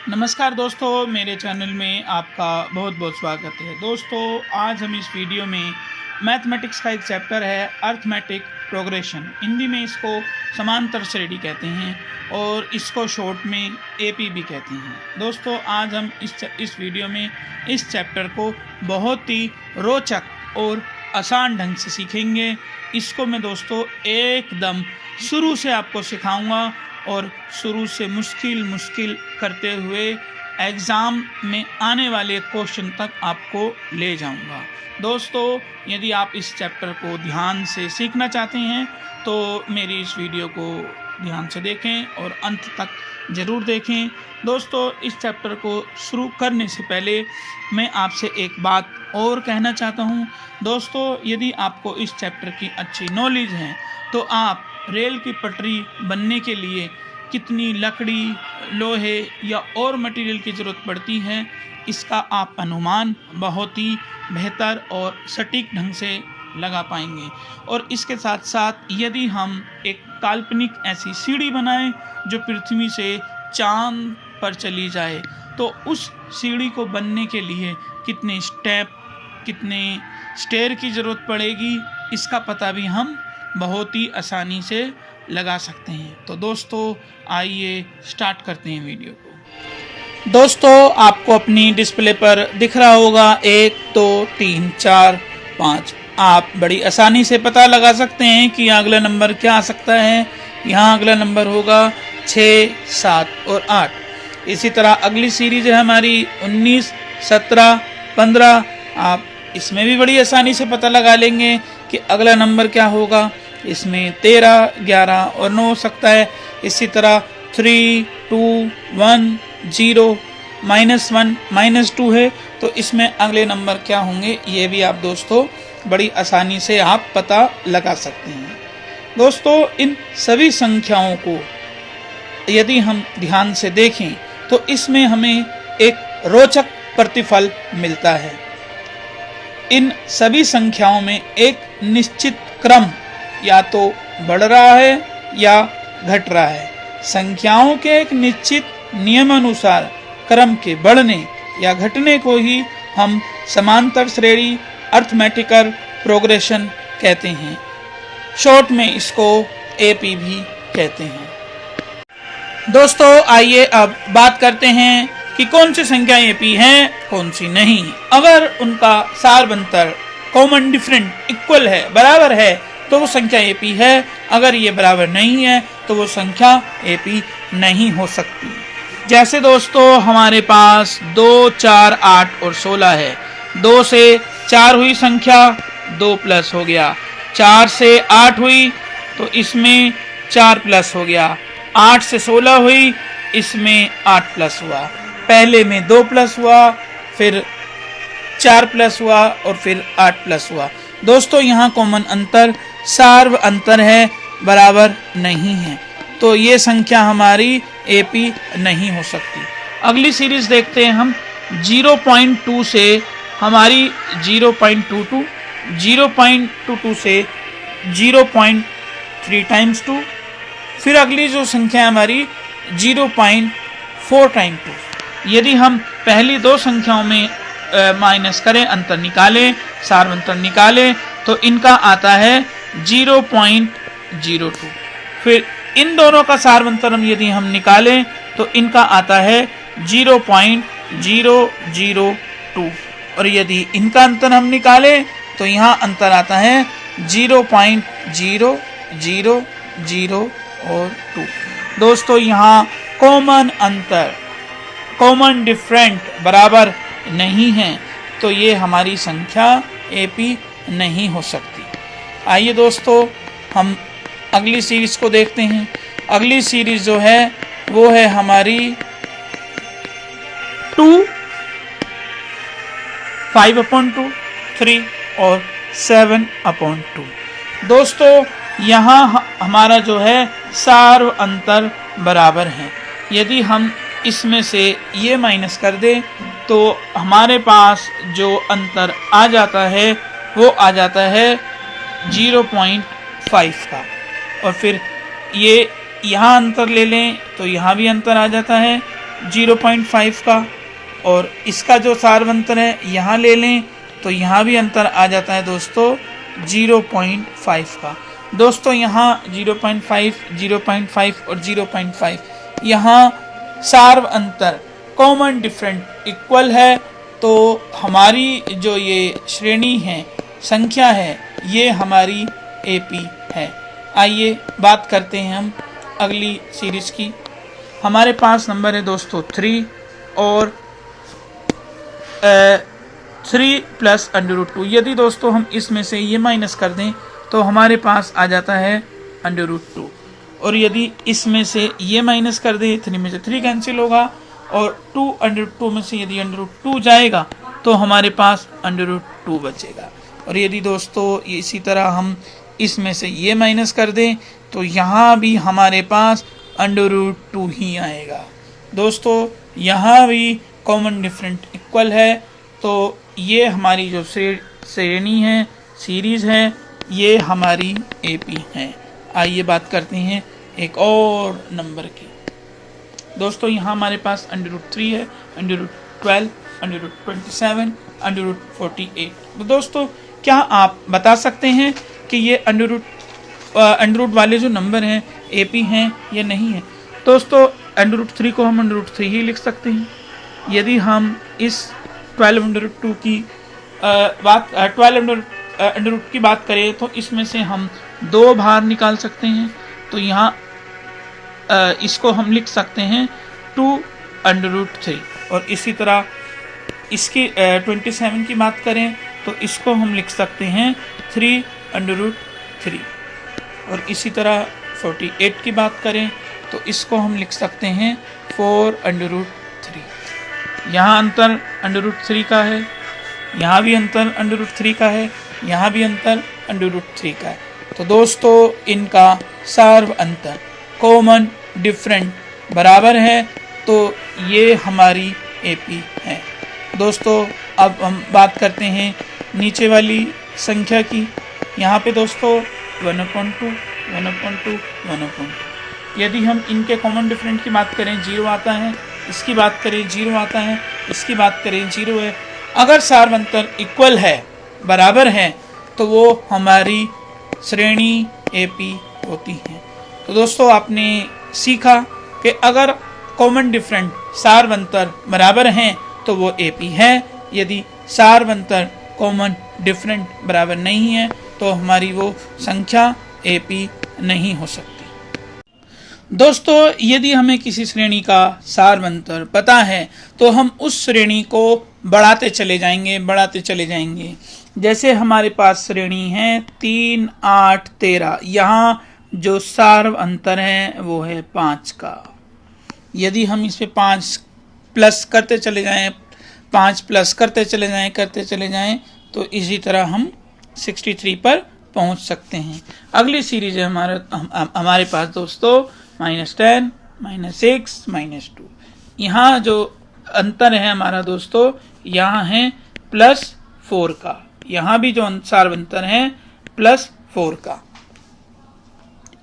नमस्कार दोस्तों, मेरे चैनल में आपका बहुत बहुत स्वागत है। दोस्तों, आज हम इस वीडियो में मैथमेटिक्स का एक चैप्टर है अर्थमेटिक प्रोग्रेशन। हिंदी में इसको समांतर श्रेणी कहते हैं और इसको शॉर्ट में एपी भी कहते हैं। दोस्तों, आज हम इस वीडियो में इस चैप्टर को बहुत ही रोचक और आसान ढंग से सीखेंगे। इसको मैं दोस्तों एकदम शुरू से आपको सिखाऊंगा और शुरू से मुश्किल करते हुए एग्ज़ाम में आने वाले क्वेश्चन तक आपको ले जाऊंगा। दोस्तों, यदि आप इस चैप्टर को ध्यान से सीखना चाहते हैं तो मेरी इस वीडियो को ध्यान से देखें और अंत तक ज़रूर देखें। दोस्तों, इस चैप्टर को शुरू करने से पहले मैं आपसे एक बात और कहना चाहता हूं। दोस्तों, यदि आपको इस चैप्टर की अच्छी नॉलेज है तो आप रेल की पटरी बनने के लिए कितनी लकड़ी, लोहे या और मटेरियल की ज़रूरत पड़ती है, इसका आप अनुमान बहुत ही बेहतर और सटीक ढंग से लगा पाएंगे। और इसके साथ साथ यदि हम एक काल्पनिक ऐसी सीढ़ी बनाएं जो पृथ्वी से चांद पर चली जाए तो उस सीढ़ी को बनने के लिए कितने स्टेप, कितने स्टेयर की ज़रूरत पड़ेगी, इसका पता भी हम बहुत ही आसानी से लगा सकते हैं। तो दोस्तों, आइए स्टार्ट करते हैं वीडियो को। दोस्तों, आपको अपनी डिस्प्ले पर दिख रहा होगा 1 2 3 4 5। आप बड़ी आसानी से पता लगा सकते हैं कि अगला नंबर क्या आ सकता है। यहाँ अगला नंबर होगा 6, 7 और 8। इसी तरह अगली सीरीज है हमारी 19, 17, 15। आप इसमें भी बड़ी आसानी से पता लगा लेंगे कि अगला नंबर क्या होगा। इसमें 13, 11 और 9 हो सकता है। इसी तरह 3, 2, 1, 0, -1, -2 है तो इसमें अगले नंबर क्या होंगे, ये भी आप दोस्तों बड़ी आसानी से आप पता लगा सकते हैं। दोस्तों, इन सभी संख्याओं को यदि हम ध्यान से देखें तो इसमें हमें एक रोचक प्रतिफल मिलता है। इन सभी संख्याओं में एक निश्चित क्रम या तो बढ़ रहा है या घट रहा है। संख्याओं के एक निश्चित नियमानुसार क्रम के बढ़ने या घटने को ही हम समांतर श्रेणी अर्थमेटिकल प्रोग्रेशन कहते हैं। शॉर्ट में इसको एपी भी कहते हैं। दोस्तों, आइए अब बात करते हैं कि कौन सी संख्या एपी है, कौन सी नहीं। अगर उनका सारबंतर कॉमन डिफरेंट इक्वल है, बराबर है, तो वो संख्या एपी है। अगर ये बराबर नहीं है तो वो संख्या एपी नहीं हो सकती। जैसे दोस्तों, हमारे पास 2, 4, 8 और 16 है। 2 से 4 हुई संख्या, 2 प्लस हो गया। 4 से 8 हुई तो इसमें 4 प्लस हो गया। 8 से 16 हुई, इसमें 8 प्लस हुआ। पहले में 2 प्लस हुआ, फिर 4 प्लस हुआ और फिर 8 प्लस हुआ। दोस्तों, यहाँ कॉमन अंतर सार्व अंतर है, बराबर नहीं है, तो ये संख्या हमारी एपी नहीं हो सकती। अगली सीरीज देखते हैं हम। 0.2 से हमारी 0.22, 0.22 से 0.3 टाइम्स 2, फिर अगली जो संख्या हमारी 0.4 टाइम्स 2। यदि हम पहली दो संख्याओं में माइनस करें, अंतर निकालें, सार्वंतर निकालें, तो इनका आता है 0.02। फिर इन दोनों का सार्वंतर यदि हम निकालें तो इनका आता है 0.002। और यदि इनका अंतर हम निकालें तो यहाँ अंतर आता है 0.0002। दोस्तों, यहाँ कॉमन अंतर, कॉमन डिफरेंट बराबर नहीं है, तो ये हमारी संख्या एपी नहीं हो सकती। आइए दोस्तों, हम अगली सीरीज को देखते हैं। अगली सीरीज जो है वो है हमारी 2, 5/2, 3 और 7/2। दोस्तों, यहाँ हमारा जो है सार्व अंतर बराबर है। यदि हम इसमें से ये माइनस कर दें तो हमारे पास जो अंतर आ जाता है वो आ जाता है 0.5 का। और फिर ये यहाँ अंतर ले लें तो यहाँ भी अंतर आ जाता है 0.5 का, और इसका जो सार्व अंतर है यहाँ ले लें तो यहाँ भी अंतर आ जाता है दोस्तों 0.5 का। दोस्तों यहाँ 0.5, 0.5 और 0.5 यहाँ सार्व अंतर कॉमन डिफरेंट इक्वल है, तो हमारी जो ये श्रेणी है, संख्या है, ये हमारी एपी है। आइए बात करते हैं हम अगली सीरीज की। हमारे पास नंबर है दोस्तों 3 और 3 प्लस √2। यदि दोस्तों हम इसमें से ये माइनस कर दें तो हमारे पास आ जाता है √2, और यदि इसमें से ये माइनस कर दें, 3 में से 3 कैंसिल होगा, और 2 √2 में से यदि √2 जाएगा तो हमारे पास √2 बचेगा। और यदि दोस्तों इसी तरह हम इसमें से ये माइनस कर दें तो यहाँ भी हमारे पास √2 ही आएगा। दोस्तों यहाँ भी कॉमन डिफरेंट इक्वल है, तो ये हमारी जो श्रेणी है, सीरीज है, ये हमारी एपी है। आइए बात करते हैं एक और नंबर की। दोस्तों यहाँ हमारे पास √3 है, √12, √27, √48। तो दोस्तों क्या आप बता सकते हैं कि ये अंडर वाले जो नंबर हैं एपी हैं या नहीं है? दोस्तों √3 को हम √3 ही लिख सकते हैं। यदि हम इस 12 की बात करें तो इसमें से हम 2 बाहर निकाल सकते हैं, तो यहाँ इसको हम लिख सकते हैं 2√3। और इसी तरह इसकी 27 की बात करें तो इसको हम लिख सकते हैं 3√3। और इसी तरह 48 की बात करें तो इसको हम लिख सकते हैं 4√3। यहाँ अंतर √3 का है, यहाँ भी अंतर √3 का है, यहाँ भी अंतर √3 का है। तो दोस्तों इनका सार्व अंतर कॉमन डिफरेंट बराबर है, तो ये हमारी एपी है। दोस्तों अब हम बात करते हैं नीचे वाली संख्या की। यहाँ पे दोस्तों 1/2, 1/2, 1/2। यदि हम इनके कॉमन डिफरेंट की बात करें 0 आता है, इसकी बात करें 0 आता है, इसकी बात करें 0 है। अगर सार्व अंतर इक्वल है, बराबर है, तो वो हमारी श्रेणी एपी होती है। तो दोस्तों आपने सीखा कि अगर कॉमन डिफरेंट सार्व अंतर बराबर हैं तो वो एपी है। यदि सार्व अंतर कॉमन डिफरेंट बराबर नहीं है तो हमारी वो संख्या एपी नहीं हो सकती। दोस्तों यदि हमें किसी श्रेणी का सार्व अंतर पता है तो हम उस श्रेणी को बढ़ाते चले जाएंगे। जैसे हमारे पास श्रेणी है 3, 8, 13। यहाँ जो सार्व अंतर है वो है 5 का। यदि हम इस पे 5 प्लस करते चले जाएं, 5 प्लस करते चले जाएं तो इसी तरह हम 63 पर पहुंच सकते हैं। अगली सीरीज है हमारे पास दोस्तों -10, -6, -2। यहाँ जो अंतर है हमारा दोस्तों, यहाँ है +4 का। यहाँ भी जो सार्व अंतर है +4 का।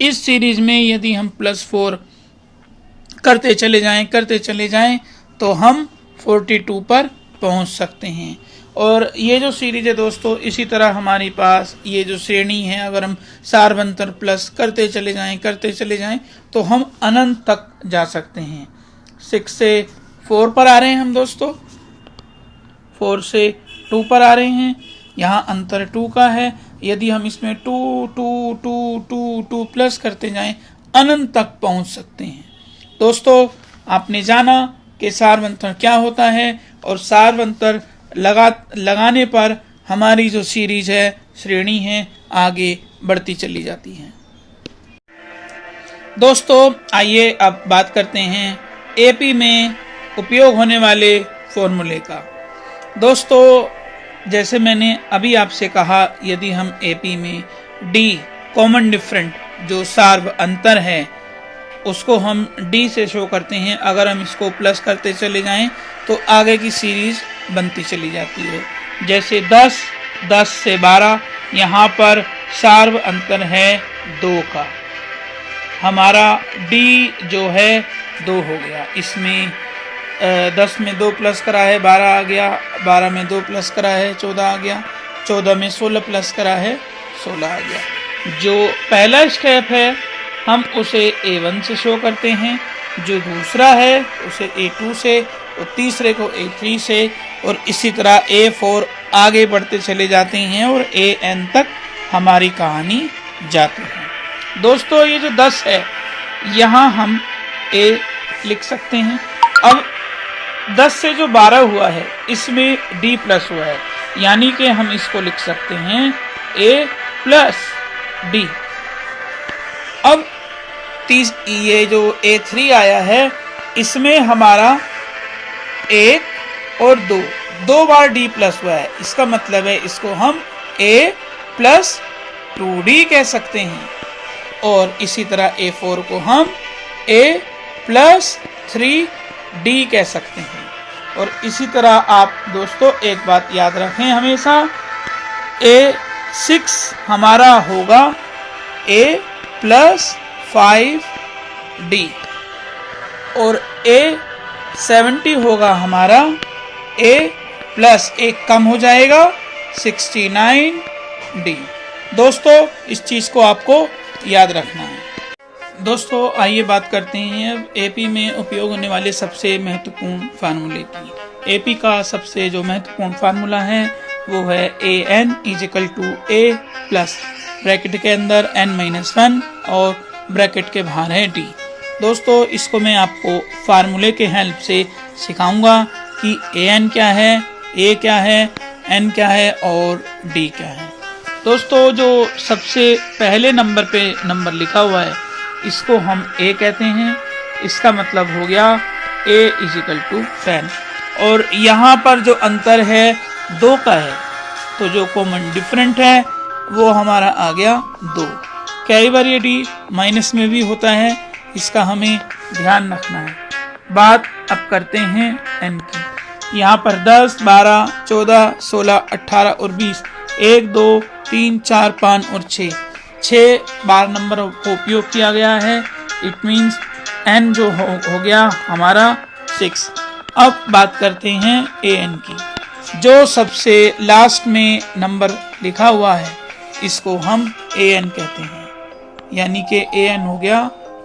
इस सीरीज में यदि हम +4 करते चले जाएं तो हम 42 पर पहुंच सकते हैं। और ये जो सीरीज है दोस्तों, इसी तरह हमारे पास ये जो श्रेणी है, अगर हम सार्व अंतर प्लस करते चले जाएं तो हम अनंत तक जा सकते हैं। 6 से 4 पर आ रहे हैं हम दोस्तों, 4 से 2 पर आ रहे हैं। यहाँ अंतर 2 का है। यदि हम इसमें 2, 2, 2, 2, 2 प्लस करते जाएं, अनंत तक पहुंच सकते हैं। दोस्तों आपने जाना कि सार्व अंतर क्या होता है, और सार्व अंतर लगाने पर हमारी जो सीरीज है, श्रेणी है, आगे बढ़ती चली जाती है। दोस्तों आइए अब बात करते हैं एपी में उपयोग होने वाले फॉर्मूले का। दोस्तों जैसे मैंने अभी आपसे कहा, यदि हम एपी में डी कॉमन डिफरेंट जो सार्व अंतर है उसको हम डी से शो करते हैं। अगर हम इसको प्लस करते चले जाएं तो आगे की सीरीज बनती चली जाती है। जैसे 10, 10 से 12, यहाँ पर सार्व अंतर है 2 का। हमारा डी जो है 2 हो गया। इसमें 10 में 2 प्लस करा है 12 आ गया, 12 में 2 प्लस करा है 14 आ गया, 14 में 16 प्लस करा है 16 आ गया। जो पहला स्टेप है हम उसे A1 से शो करते हैं, जो दूसरा है उसे A2 से, और तीसरे को A3 से, और इसी तरह A4 आगे बढ़ते चले जाते हैं और AN तक हमारी कहानी जाती है। दोस्तों ये जो 10 है यहाँ हम A लिख सकते हैं। अब 10 से जो 12 हुआ है इसमें D प्लस हुआ है, यानी कि हम इसको लिख सकते हैं A प्लस D। अब ये जो A3 आया है इसमें हमारा 1 और 2 बार D प्लस हुआ है, इसका मतलब है इसको हम A प्लस 2D कह सकते हैं। और इसी तरह A4 को हम A प्लस 3D कह सकते हैं। और इसी तरह आप दोस्तों एक बात याद रखें हमेशा, A6 हमारा होगा A प्लस 5D और A70 होगा हमारा A प्लस 1 कम हो जाएगा 69D। दोस्तों इस चीज़ को आपको याद रखना है। दोस्तों आइए बात करते हैं अब AP में उपयोग होने वाले सबसे महत्वपूर्ण फार्मूले की। AP का सबसे जो महत्वपूर्ण फार्मूला है वो है AN is equal to A plus bracket के अंदर N-1 और ब्रैकेट के बाहर है D। दोस्तों इसको मैं आपको फार्मूले के हेल्प से सिखाऊंगा कि AN क्या है, A क्या है, N क्या है और D क्या है। दोस्तों जो सबसे पहले नंबर पे नंबर लिखा हुआ है इसको हम A कहते हैं, इसका मतलब हो गया A इजिकल टू 10। और यहाँ पर जो अंतर है 2 का है, तो जो कॉमन डिफरेंट है वो हमारा आ गया 2। कई बार ये D माइनस में भी होता है, इसका हमें ध्यान रखना है। बात अब करते हैं N की। यहाँ पर 10, 12, 14, 16, 18 और 20, 1, 2, 3, 4, 5 और 6 बार नंबर को उपयोग किया गया है। इट मीन्स N जो हो गया हमारा 6। अब बात करते हैं AN की। जो सबसे लास्ट में नंबर लिखा हुआ है इसको हम AN कहते हैं, यानी कि AN हो गया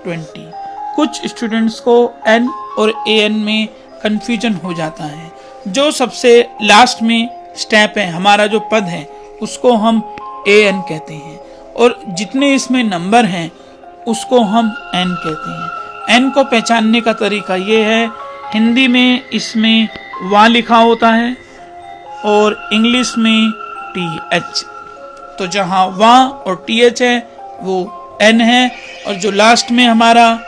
20। कुछ स्टूडेंट्स को N और AN में कंफ्यूजन हो जाता है। जो सबसे लास्ट में स्टेप है हमारा जो पद है उसको हम AN कहते हैं, और जितने इसमें नंबर हैं उसको हम N कहते हैं। N को पहचानने का तरीका ये है, हिंदी में इसमें वा लिखा होता है और इंग्लिश में TH। तो जहाँ वा और TH है वो N है, और जो लास्ट में हमारा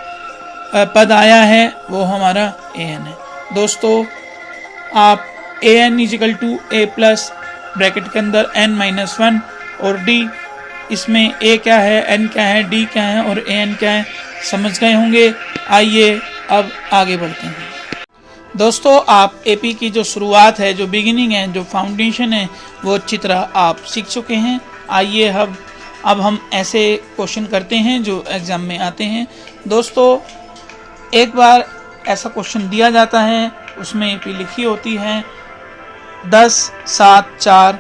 पद आया है वो हमारा AN है। दोस्तों आप AN is equal to A plus bracket के अंदर N-1 और D, इसमें A क्या है, N क्या है, D क्या है और AN क्या है समझ गए होंगे। आइए अब आगे बढ़ते हैं। दोस्तों आप AP की जो शुरुआत है, जो बिगिनिंग है, जो फाउंडेशन है वो अच्छी तरह आप सीख चुके हैं। आइए अब हम ऐसे क्वेश्चन करते हैं जो एग्ज़ाम में आते हैं। दोस्तों एक बार ऐसा क्वेश्चन दिया जाता है, उसमें AP लिखी होती है 10, 7, 4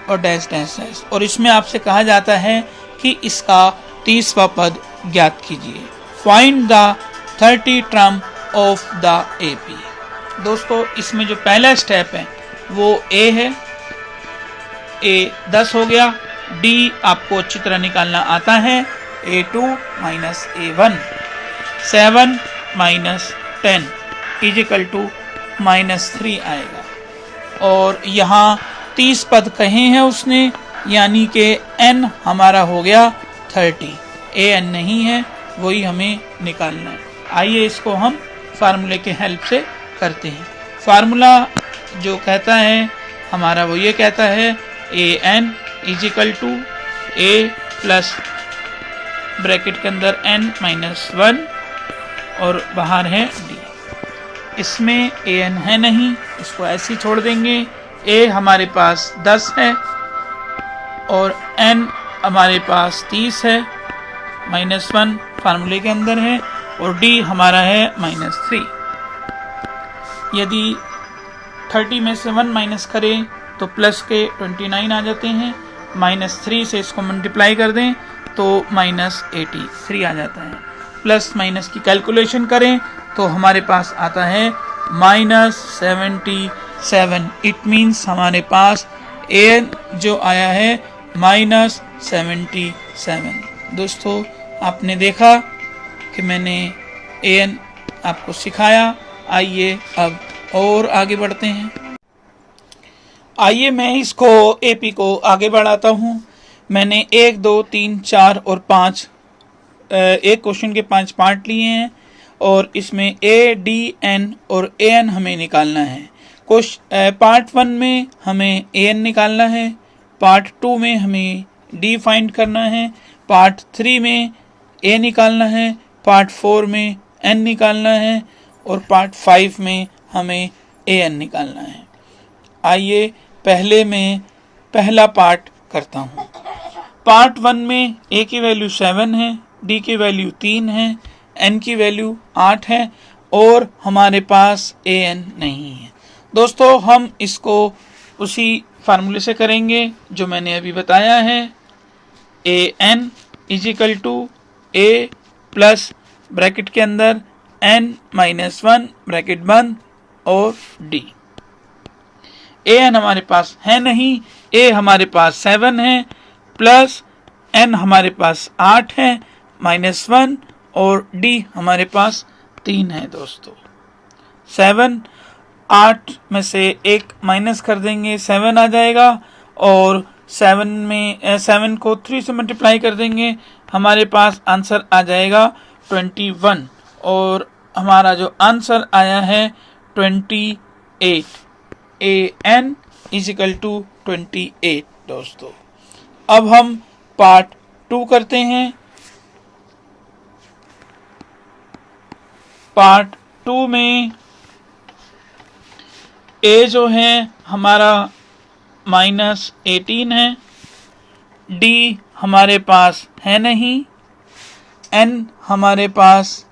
और डैश डैश डैश, और इसमें आपसे कहा जाता है कि इसका 30वां पद ज्ञात कीजिए। Find the 30 term of the AP। दोस्तों इसमें जो पहला स्टेप है वो A है, A 10 हो गया। D आपको अच्छी तरह निकालना आता है, A2 minus A1, 7 minus 10 is equal to -3 आएगा। और यहाँ 30 पद कहे हैं उसने, यानी कि N हमारा हो गया 30, AN नहीं है, वही हमें निकालना है। आइए इसको हम फार्मूले के हेल्प से करते हैं। फार्मूला जो कहता है हमारा वो ये कहता है AN is equal to A plus bracket के अंदर N-1 और बाहर है D। इसमें AN है नहीं, इसको ऐसे ही छोड़ देंगे। A हमारे पास 10 है और N हमारे पास 30 है, -1 फार्मूले के अंदर है, और D हमारा है -3। यदि 30 में से 1 माइनस करें तो प्लस के 29 आ जाते हैं, -3 से इसको मल्टीप्लाई कर दें तो -83 आ जाता है। प्लस माइनस की कैलकुलेशन करें तो हमारे पास आता है -77। इट मीन्स हमारे पास an जो आया है -77। दोस्तों आपने देखा कि मैंने an आपको सिखाया। आइए अब और आगे बढ़ते हैं। आइए मैं इसको AP को आगे बढ़ाता हूँ। मैंने 1, 2, 3, 4 और 5 एक क्वेश्चन के 5 पार्ट लिए हैं और इसमें A, D, N और AN हमें निकालना है। पार्ट 1 में हमें AN निकालना है, पार्ट 2 में हमें D फाइंड करना है, पार्ट 3 में A निकालना है, पार्ट 4 में N निकालना है और पार्ट 5 में हमें AN निकालना है। आइए पहले मैं पहला पार्ट करता हूँ। पार्ट 1 में A की वैल्यू 7 है, D की वैल्यू 3 है, N की वैल्यू 8 है और हमारे पास AN नहीं है। दोस्तों हम इसको उसी फार्मूले से करेंगे जो मैंने अभी बताया है। AN = A प्लस ब्रैकेट के अंदर N-1 ब्रैकेट बंद और D। AN हमारे पास है नहीं, A हमारे पास 7 है प्लस N हमारे पास 8 है -1 और D हमारे पास 3 है। दोस्तों 7, 8 में से 1 माइनस कर देंगे 7 आ जाएगा और 7 को 3 से मल्टीप्लाई कर देंगे, हमारे पास आंसर आ जाएगा 21 और हमारा जो आंसर आया है 28। AN = 28। दोस्तों अब हम पार्ट 2 करते हैं। पार्ट 2 में A जो है हमारा -18 है, D हमारे पास है नहीं, N हमारे पास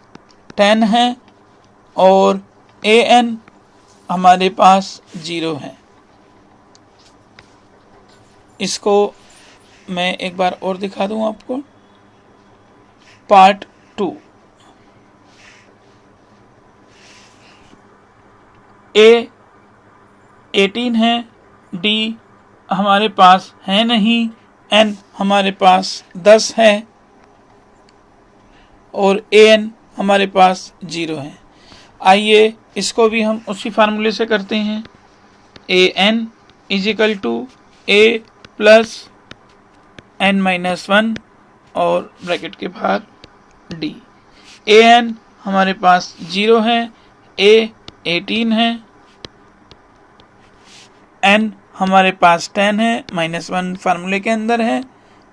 10 है और AN हमारे पास 0 है। इसको मैं एक बार और दिखा दूं आपको। पार्ट 2 A 18 है, D हमारे पास है नहीं, N हमारे पास 10 है और AN हमारे पास 0 है। आइए इसको भी हम उसी फार्मूले से करते हैं। AN = A प्लस N-1 और ब्रैकेट के बाहर D। AN हमारे पास 0 है, A 18 है, N हमारे पास 10 है, -1 फार्मूले के अंदर है,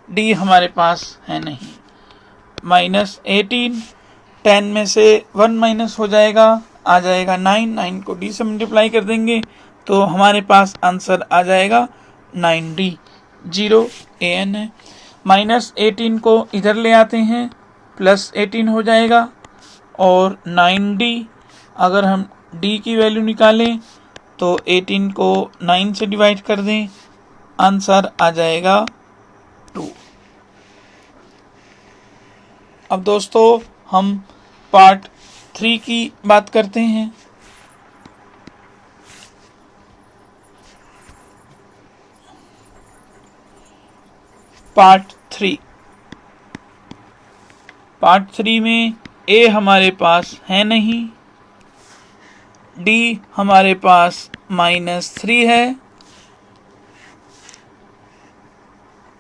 D हमारे पास है नहीं। -18, 10 में से 1 माइनस हो जाएगा, आ जाएगा 9 को D से मल्टीप्लाई कर देंगे तो हमारे पास आंसर आ जाएगा 9D। 0 AN है। -18 को इधर ले आते हैं, +18 हो जाएगा और 9D। अगर हम D की वैल्यू निकालें तो 18 को 9 से डिवाइड कर दें, आंसर आ जाएगा 2। अब दोस्तों हम पार्ट 3 की बात करते हैं। पार्ट 3 में A हमारे पास है नहीं, D हमारे पास -3 है,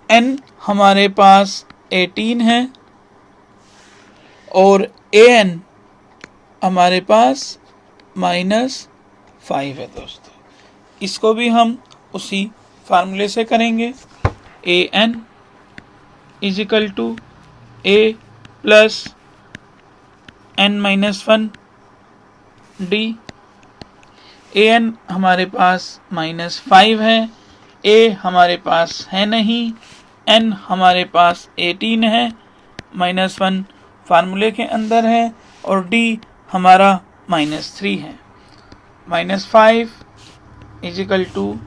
N हमारे पास 18 है और AN हमारे पास -5 है। दोस्तों इसको भी हम उसी फार्मूले से करेंगे। AN = A plus N-1 D। AN हमारे पास -5 है, A हमारे पास है नहीं, N हमारे पास 18 है, -1 फार्मूले के अंदर है और D हमारा -3 है। -5 इजिकल टू,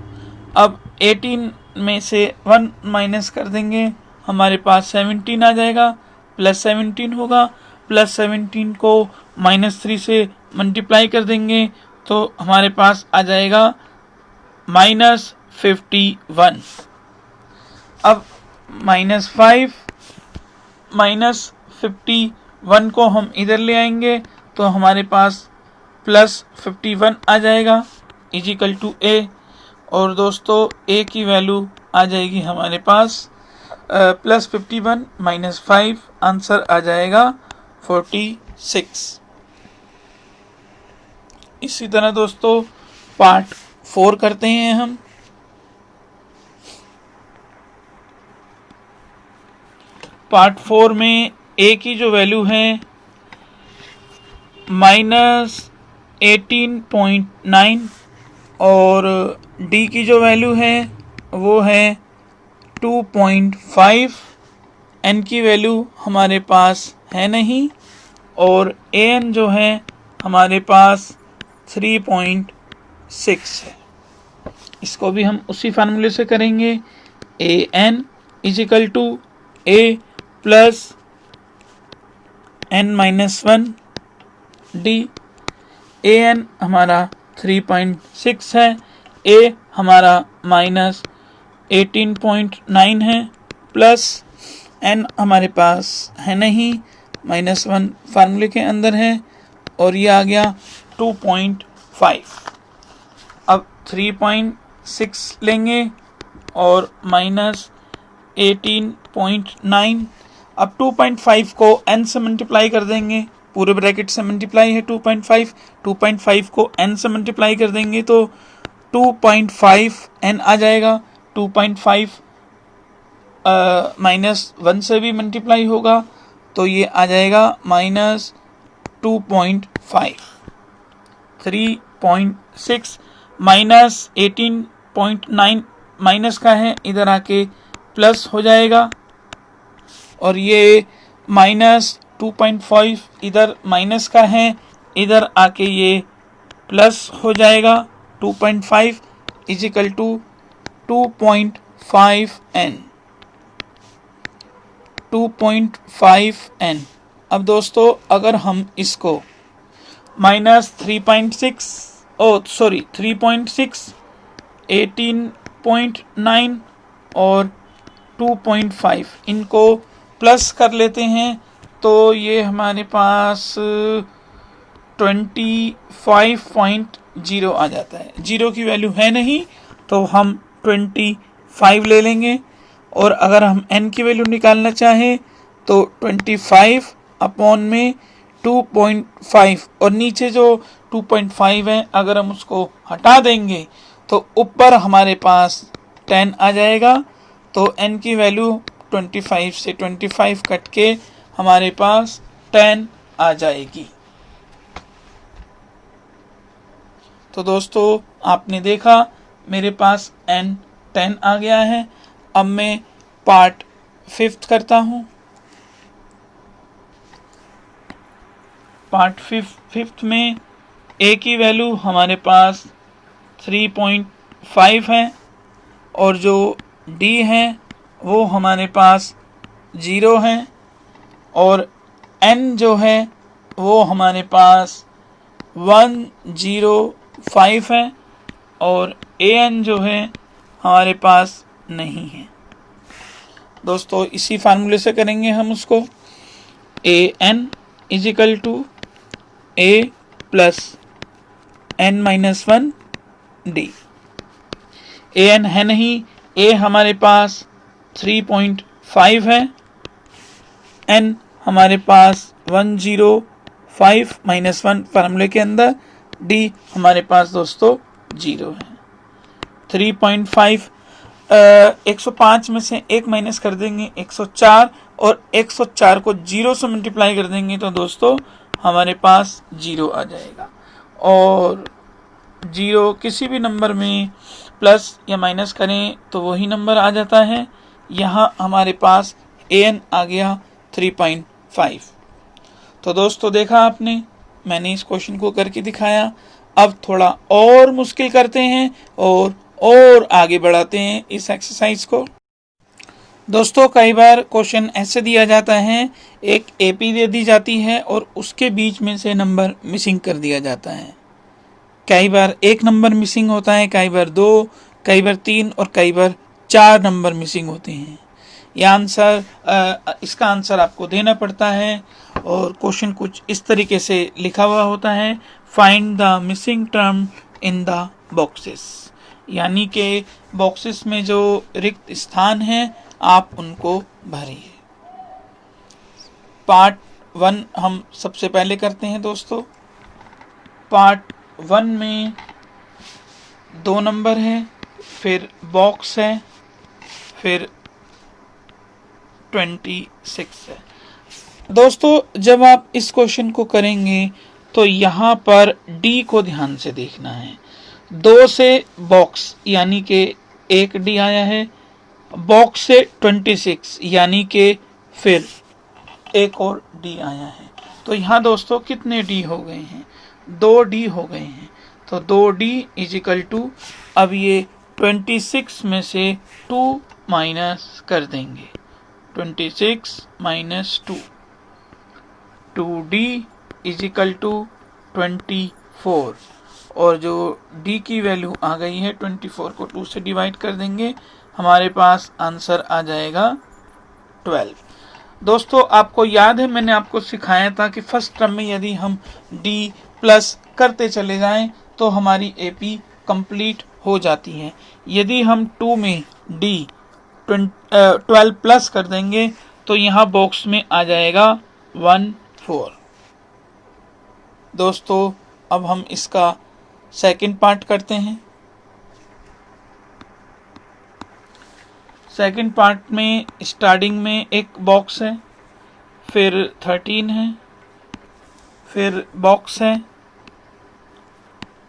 अब 18 में से 1 माइनस कर देंगे, हमारे पास 17 आ जाएगा, +17 होगा, +17 को -3 से मल्टीप्लाई कर देंगे तो हमारे पास आ जाएगा -51। अब -5 -51 को हम इधर ले आएंगे तो हमारे पास +51 आ जाएगा इजिकल टू a, और दोस्तों a की वैल्यू आ जाएगी हमारे पास +51 -5, आंसर आ जाएगा 46। इसी तरह दोस्तों पार्ट 4 करते हैं हम। पार्ट 4 में a की जो वैल्यू है -18.9 और d की जो वैल्यू है वो है 2.5, n की वैल्यू हमारे पास है नहीं, और an जो है हमारे पास 3.6 है। इसको भी हम उसी फार्मूले से करेंगे, an is equal to a plus n-1 d। an हमारा 3.6 है, a हमारा -18.9 है, प्लस n हमारे पास है नहीं, -1 फार्मूले के अंदर है, और ये आ गया 2.5। अब 3.6 लेंगे और -18.9, अब 2.5 को n से मल्टीप्लाई कर देंगे, पूरे ब्रैकेट से मल्टीप्लाई है 2.5 को n से मल्टीप्लाई कर देंगे तो 2.5 n आ जाएगा, 2.5 -1 से भी मल्टीप्लाई होगा तो ये आ जाएगा -2.5। 3.6 -18.9 माइनस का है, इधर आके प्लस हो जाएगा, और ये -2.5 इधर माइनस का है, इधर आके ये प्लस हो जाएगा। 2.5 इजिकल टू 2.5n, 2.5n। अब दोस्तों अगर हम इसको -3.6 3.6, 18.9 और 2.5 इनको प्लस कर लेते हैं तो ये हमारे पास 25.0 आ जाता है। 0 की वैल्यू है नहीं तो हम 25 ले लेंगे, और अगर हम n की वैल्यू निकालना चाहें तो 25 अपॉन में 2.5, और नीचे जो 2.5 है अगर हम उसको हटा देंगे तो ऊपर हमारे पास 10 आ जाएगा, तो n की वैल्यू 25 से 25 कट के हमारे पास 10 आ जाएगी। तो दोस्तों आपने देखा मेरे पास n 10 आ गया है। अब मैं पार्ट 5 करता हूँ। पार्ट 5 में a की वैल्यू हमारे पास 3.5 है, और जो d है वो हमारे पास 0 है, और n जो है वो हमारे पास 105 है, और an जो है हमारे पास नहीं है। दोस्तों इसी फार्मूले से करेंगे हम उसको, an is equal to a plus n-1 d। an है नहीं, a हमारे पास 3.5 है, n हमारे पास 105 -1 फार्मूले के अंदर, d हमारे पास दोस्तों 0 है। 3.5 105 में से 1 माइनस कर देंगे 104, और 104 को 0 से मल्टीप्लाई कर देंगे तो दोस्तों हमारे पास 0 आ जाएगा, और 0 किसी भी नंबर में प्लस या माइनस करें तो वही नंबर आ जाता है। यहाँ हमारे पास an आ गया 3.5। तो दोस्तों देखा आपने, मैंने इस क्वेश्चन को करके दिखाया। अब थोड़ा और मुश्किल करते हैं और आगे बढ़ाते हैं इस एक्सरसाइज को। दोस्तों कई बार क्वेश्चन ऐसे दिया जाता है, एक एपी दे दी जाती है और उसके बीच में से नंबर मिसिंग कर दिया जाता है। कई बार एक नंबर मिसिंग होता है, कई बार 2, कई बार 3 और कई बार 4 नंबर मिसिंग होते हैं। इसका आंसर आपको देना पड़ता है और क्वेश्चन कुछ इस तरीके से लिखा हुआ होता है, find the missing term in the boxes, यानी कि बॉक्सेस में जो रिक्त स्थान हैं आप उनको भरिए। पार्ट 1 हम सबसे पहले करते हैं दोस्तों। पार्ट 1 में 2 नंबर है, फिर बॉक्स है, फिर 26 है। दोस्तों जब आप इस क्वेश्चन को करेंगे तो यहाँ पर डी को ध्यान से देखना है। 2 से बॉक्स यानी कि 1 डी आया है, बॉक्स से 26 यानी कि फिर एक और डी आया है। तो यहाँ दोस्तों कितने डी हो गए हैं? 2 डी हो गए हैं। तो 2 डी इज इक्वल टू, अब ये 26 में से 2 माइनस कर देंगे, 26 minus 2, 2d is equal to 24, और जो d की वैल्यू आ गई है 24 को 2 से डिवाइड कर देंगे, हमारे पास आंसर आ जाएगा 12। दोस्तों आपको याद है मैंने आपको सिखाया था कि फर्स्ट टर्म में यदि हम d प्लस करते चले जाएं तो हमारी AP कंप्लीट हो जाती है। यदि हम 2 में d 12 प्लस कर देंगे तो यहाँ बॉक्स में आ जाएगा 14। दोस्तों अब हम इसका सेकंड पार्ट करते हैं। सेकंड पार्ट में स्टार्टिंग में एक बॉक्स है, फिर 13 है, फिर बॉक्स है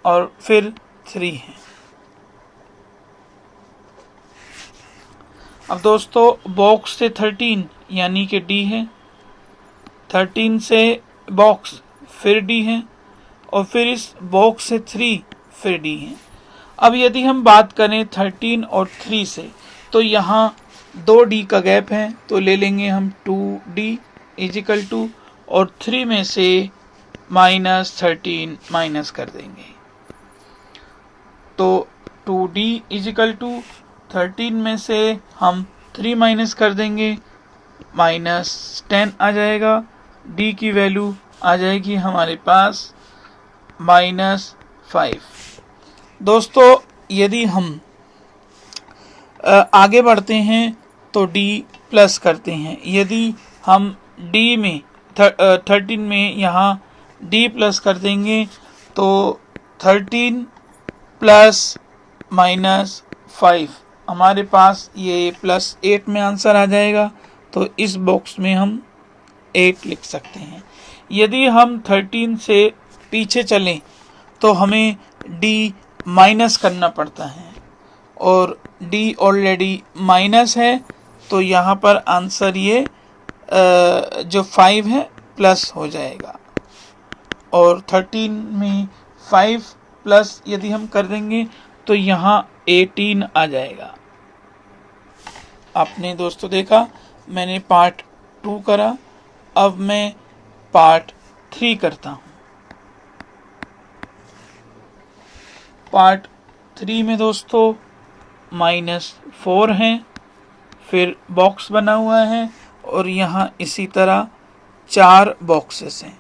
और फिर 3 है। अब दोस्तों बॉक्स से 13 यानी कि डी है, 13 से बॉक्स फिर डी है और फिर इस बॉक्स से 3 फिर डी है। अब यदि हम बात करें 13 और 3 से तो यहाँ 2 डी का गैप है, तो ले लेंगे हम 2d इज इक्वल टू, और 3 में से -13 माइनस कर देंगे। तो 2d इज इक्वल टू 13 में से हम 3 माइनस कर देंगे, -10 आ जाएगा। d की वैल्यू आ जाएगी हमारे पास -5। दोस्तों यदि हम आगे बढ़ते हैं तो d प्लस करते हैं। यदि हम d में 13 में यहाँ d प्लस कर देंगे तो 13 प्लस -5 हमारे पास ये +8 में आंसर आ जाएगा। तो इस बॉक्स में हम 8 लिख सकते हैं। यदि हम 13 से पीछे चलें तो हमें d माइनस करना पड़ता है और d ऑलरेडी माइनस है, तो यहाँ पर आंसर ये जो 5 है प्लस हो जाएगा, और 13 में 5 प्लस यदि हम कर देंगे तो यहाँ 18 आ जाएगा। आपने दोस्तों देखा मैंने पार्ट 2 करा, अब मैं पार्ट 3 करता हूँ। पार्ट 3 में दोस्तों -4 है, फिर बॉक्स बना हुआ है और यहाँ इसी तरह 4 बॉक्सेस हैं,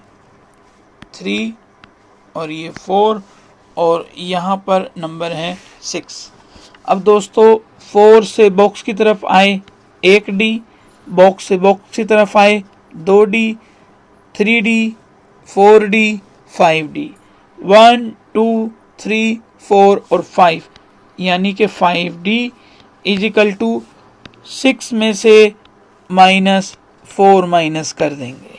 3 और ये 4 और यहाँ पर नंबर है 6। अब दोस्तों 4 से बॉक्स की तरफ आए 1d, बॉक्स से बॉक्स की तरफ आए 2d, 3d, 4d, 5d, 1 2 3 4 और 5 यानी कि 5d इज इक्वल टू 6 में से -4 माइनस कर देंगे,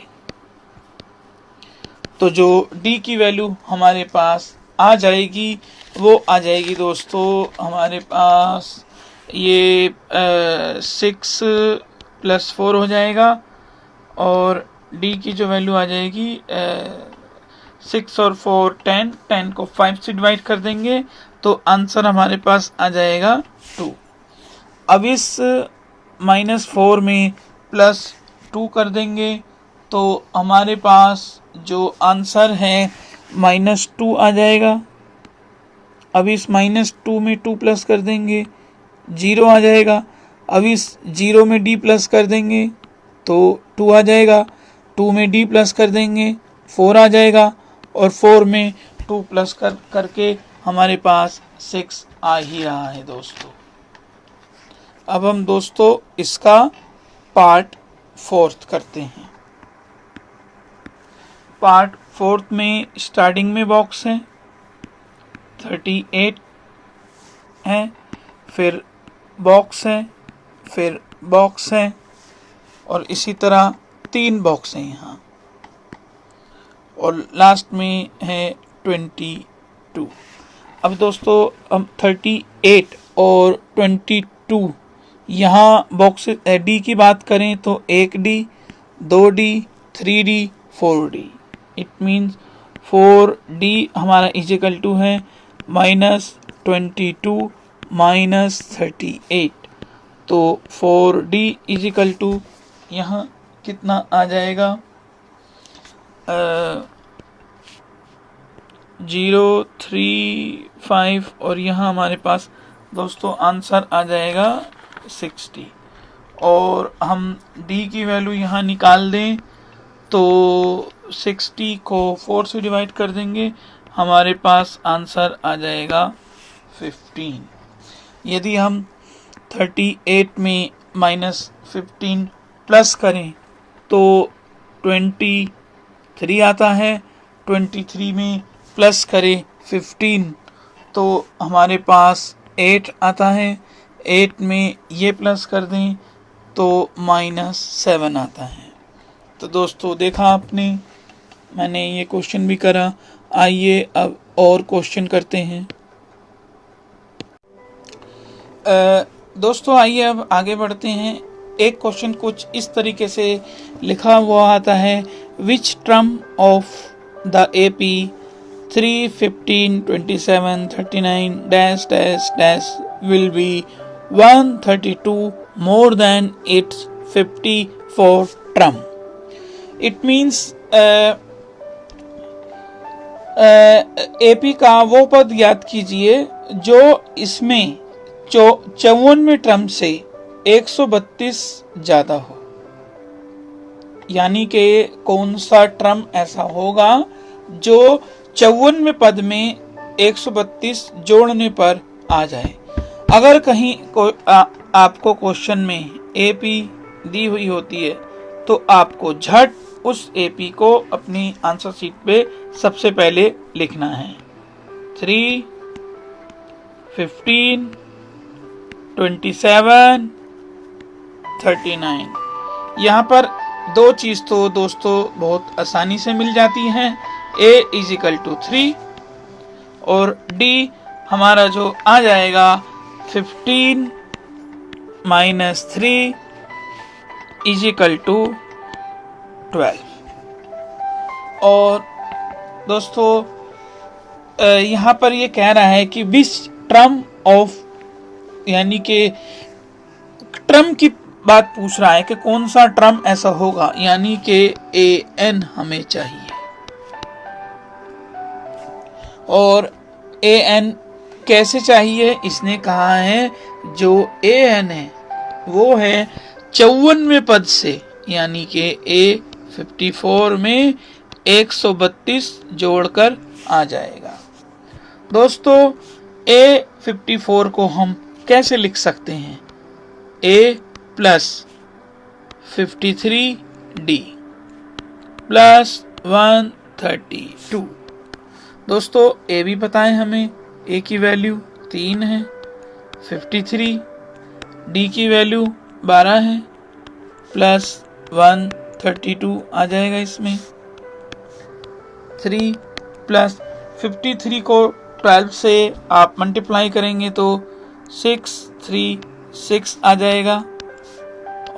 तो जो d की वैल्यू हमारे पास आ जाएगी वो आ जाएगी दोस्तों हमारे पास ये 6 + 4 हो जाएगा, और d की जो वैल्यू आ जाएगी 6 और 4 10, 10 को 5 से डिवाइड कर देंगे तो आंसर हमारे पास आ जाएगा 2। अब इस -4 में +2 कर देंगे तो हमारे पास जो आंसर है -2 आ जाएगा। अब इस -2 में 2 प्लस कर देंगे 0 आ जाएगा। अब इस 0 में d प्लस कर देंगे तो 2 आ जाएगा। 2 में d प्लस कर देंगे 4 आ जाएगा और 4 में 2 प्लस करके हमारे पास 6 आ ही रहा है दोस्तों। अब हम दोस्तों इसका पार्ट 4 करते हैं। पार्ट 4 में स्टार्टिंग में बॉक्स है 38 है, फिर बॉक्स है, फिर बॉक्स है और इसी तरह 3 बॉक्स हैं यहाँ और लास्ट में है 22। अब दोस्तों हम 38 और 22 यहाँ बॉक्स डी की बात करें तो 1D 2D 3D 4D। It means 4D हमारा इजिकल टू है -22 -38। तो 4D इजिकल टू यहाँ कितना आ जाएगा 0 3 5 और यहाँ हमारे पास दोस्तों आंसर आ जाएगा 60। और हम D की वैल्यू यहाँ निकाल दें तो 60 को 4 से डिवाइड कर देंगे हमारे पास आंसर आ जाएगा 15। यदि हम 38 में -15 प्लस करें तो 23 आता है। 23 में प्लस करें 15 तो हमारे पास 8 आता है। 8 में ये प्लस कर दें तो -7 आता है। तो दोस्तों देखा आपने, मैंने ये क्वेश्चन भी करा। आइए अब और क्वेश्चन करते हैं। दोस्तों आइए अब आगे बढ़ते हैं। एक क्वेश्चन कुछ इस तरीके से लिखा हुआ आता है, which term of the AP 3 15 27 39 dash dash dash will be 132 more than it's 54 term. It means AP का वो पद याद कीजिए जो इसमें 54वें टर्म से 132 ज्यादा हो। यानी कि कौन सा टर्म ऐसा होगा जो 54वें पद में 132 जोड़ने पर आ जाए। अगर कहीं आपको क्वेश्चन में AP दी हुई होती है तो आपको झट उस AP को अपनी आंसर शीट पे सबसे पहले लिखना है। 3 15 27 39। यहाँ पर दो चीज तो दोस्तों बहुत आसानी से मिल जाती हैं। A इजिकल टू 3 और D हमारा जो आ जाएगा 15 - 3 इजिकल टू 12। और दोस्तों यहाँ पर ये कह रहा है कि विच टर्म ऑफ, यानी कि टर्म की बात पूछ रहा है कि कौन सा टर्म ऐसा होगा, यानी कि AN हमें चाहिए। और AN कैसे चाहिए, इसने कहा है जो AN है वो है 54वें पद से, यानी कि A54 में 132 जोड़कर आ जाएगा। दोस्तों A54 को हम कैसे लिख सकते हैं, A प्लस 53D प्लस 132। दोस्तों A भी बताएं हमें, A की वैल्यू 3 है, 53, D की वैल्यू 12 है, प्लस 132 आ जाएगा इसमें। 3 प्लस 53 को 12 से आप मल्टीप्लाई करेंगे तो 636 आ जाएगा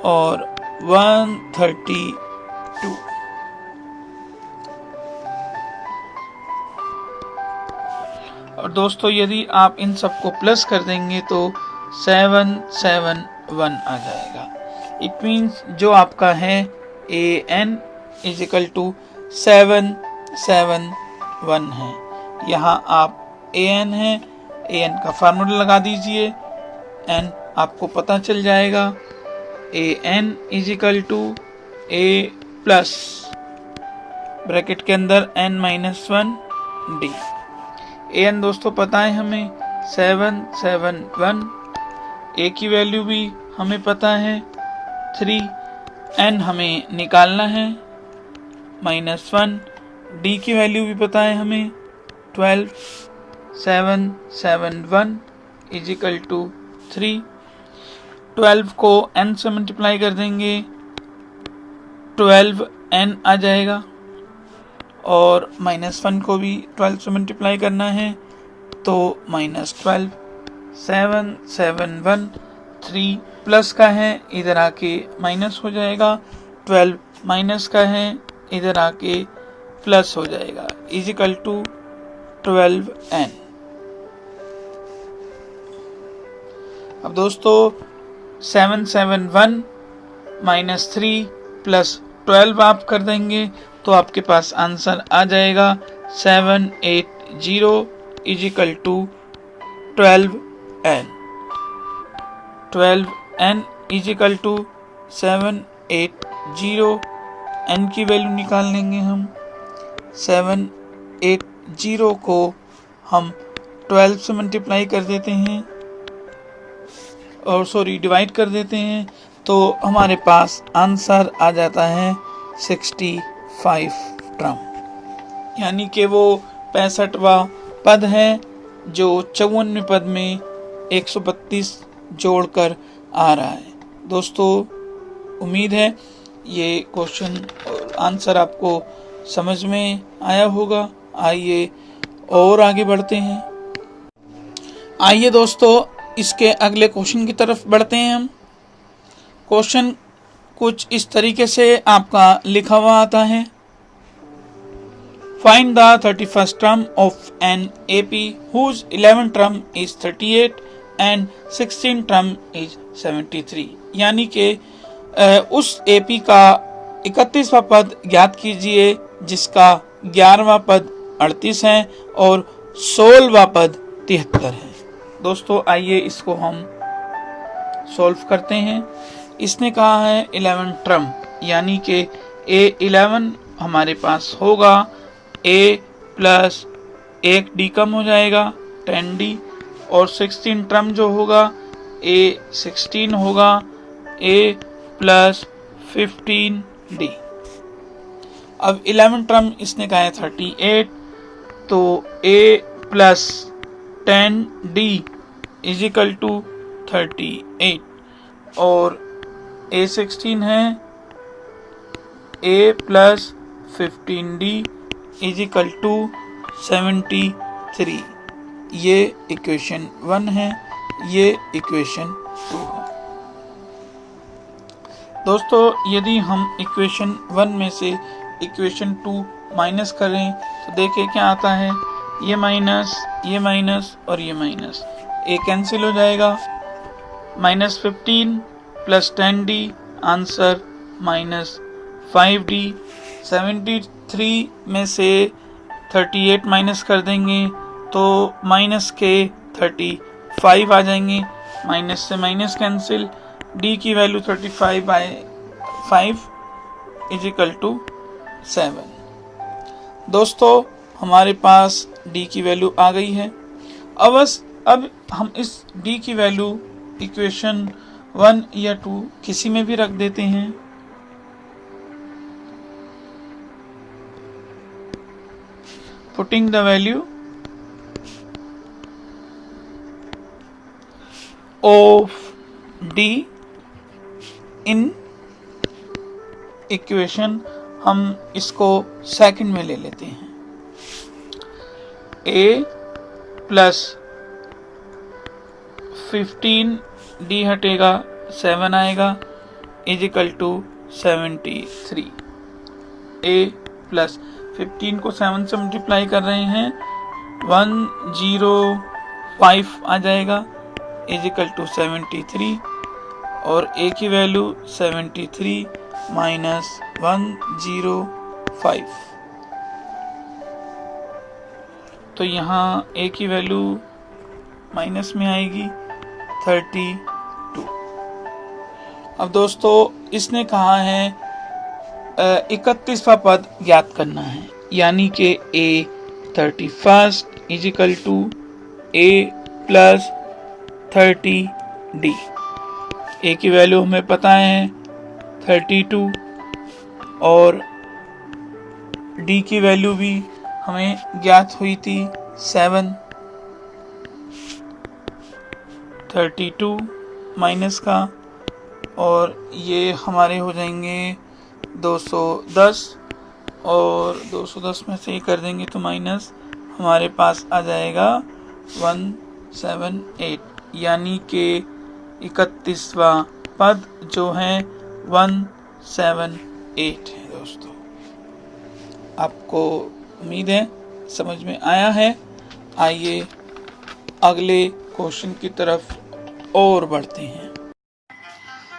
और 132। और दोस्तों यदि आप इन सबको प्लस कर देंगे तो 771 आ जाएगा। इट मीन्स जो आपका है AN इज इक्वल टू 771 है। यहाँ आप AN है, AN का फार्मूला लगा दीजिए, N आपको पता चल जाएगा। AN is equal to A plus bracket के अंदर N-1 D। AN दोस्तों पता है हमें 771, A की वैल्यू भी हमें पता है 3, N हमें निकालना है -1, D की वैल्यू भी पता है हमें 12, 771 इज इक्वल टू 3। 12 को N से मल्टीप्लाई कर देंगे 12N आ जाएगा, और -1 को भी 12 से मल्टीप्लाई करना है तो -12, 771, 3 प्लस का है इधर आके माइनस हो जाएगा, 12 माइनस का है इधर आके प्लस हो जाएगा, इज इक्वल टू 12N। अब दोस्तों 771 -3 प्लस 12 आप कर देंगे तो आपके पास आंसर आ जाएगा 780 is equal to 12N। 12N is equal to 780, N की वैल्यू निकाल लेंगे हम। 780 को हम 12 से मल्टीप्लाई कर देते हैं, और डिवाइड कर देते हैं, तो हमारे पास आंसर आ जाता है 65 टर्म, यानी कि वो 65वां पद है जो 54वें पद में 132 जोड़कर आ रहा है। दोस्तों उम्मीद है ये क्वेश्चन और आंसर आपको समझ में आया होगा। आइए और आगे बढ़ते हैं। आइए दोस्तों इसके अगले क्वेश्चन की तरफ बढ़ते हैं हम। क्वेश्चन कुछ इस तरीके से आपका लिखा हुआ आता है। Find the 31st term of an AP whose 11th term is 38 and 16th term is 73। यानी कि उस AP का 31वां पद ज्ञात कीजिए जिसका 11वां पद 38 है और 16वां पद 73 है। दोस्तों आइए इसको हम सॉल्व करते हैं। इसने कहा है 11 टर्म, यानी कि A11 हमारे पास होगा A प्लस 1D कम हो जाएगा 10D, और 16 टर्म जो होगा A16 होगा A प्लस 15D। अब 11 टर्म इसने कहा है 38, तो A plus 10D is equal to 38, और A16 है A plus 15D is equal to 73। ये इक्वेशन 1 है, ये इक्वेशन 2 है। दोस्तों यदि हम इक्वेशन 1 में से इक्वेशन 2 माइनस करें तो देखिए क्या आता है। ये माइनस और ये माइनस, ए कैंसिल हो जाएगा। -15 प्लस 10D आंसर -5D। 73 में से 38 माइनस कर देंगे तो माइनस के 35 आ जाएंगे, माइनस से माइनस कैंसिल, D की वैल्यू 35/5 इज इक्वल टू 7। दोस्तों हमारे पास D की वैल्यू आ गई है। अब हम इस D की वैल्यू इक्वेशन 1 या 2 किसी में भी रख देते हैं। Putting the value of D in equation, हम इसको सेकंड में ले लेते हैं। A प्लस 15D हटेगा 7 आएगा is equal to 73। A plus 15 को 7 से मल्टीप्लाई कर रहे हैं 105 आ जाएगा इजिकल टू 73 और ए की वैल्यू 73 माइनस 105। तो यहाँ ए की वैल्यू माइनस में आएगी 32। अब दोस्तों इसने कहा है 31वां पद ज्ञात करना है, यानी कि A 31 is equal to A plus 30d। A की वैल्यू हमें पता है 32 और डी की वैल्यू भी हमें ज्ञात हुई थी 7। 32 माइनस का और ये हमारे हो जाएंगे 210 और 210 में से कर देंगे तो माइनस हमारे पास आ जाएगा 178, यानी कि 31वां पद जो है 178 है। दोस्तों आपको उम्मीद है समझ में आया है। आइए अगले क्वेश्चन की तरफ और बढ़ते हैं।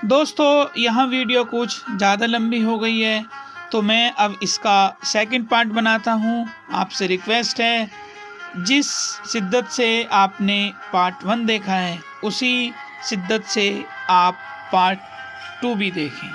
दोस्तों यहाँ वीडियो कुछ ज़्यादा लंबी हो गई है, तो मैं अब इसका सेकंड पार्ट बनाता हूँ। आपसे रिक्वेस्ट है, जिस शिद्दत से आपने पार्ट 1 देखा है उसी शिद्दत से आप पार्ट 2 भी देखें।